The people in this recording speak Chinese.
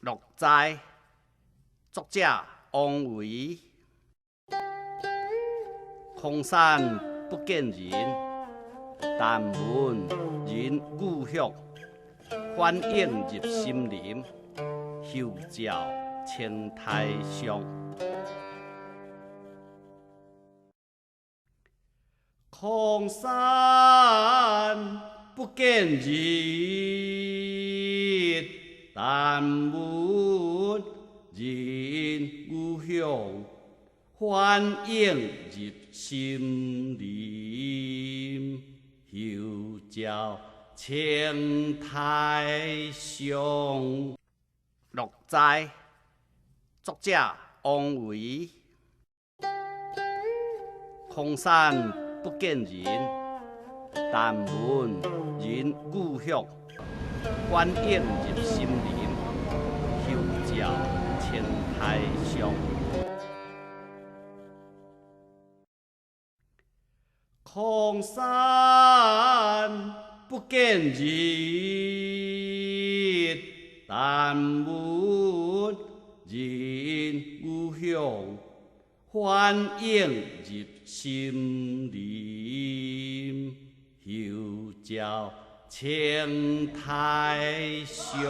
录斋，作者王维。空山不见人，但闻人语响。反映入心灵，后照青苔上。空山不见人，但闻人语响。反映入心灵，后照青苔上。录斋，作者王维。空山不见人，但闻人语响。反映入心灵，后照青苔上。空山不见人，但闻人语响。反映入心灵，后照青苔上。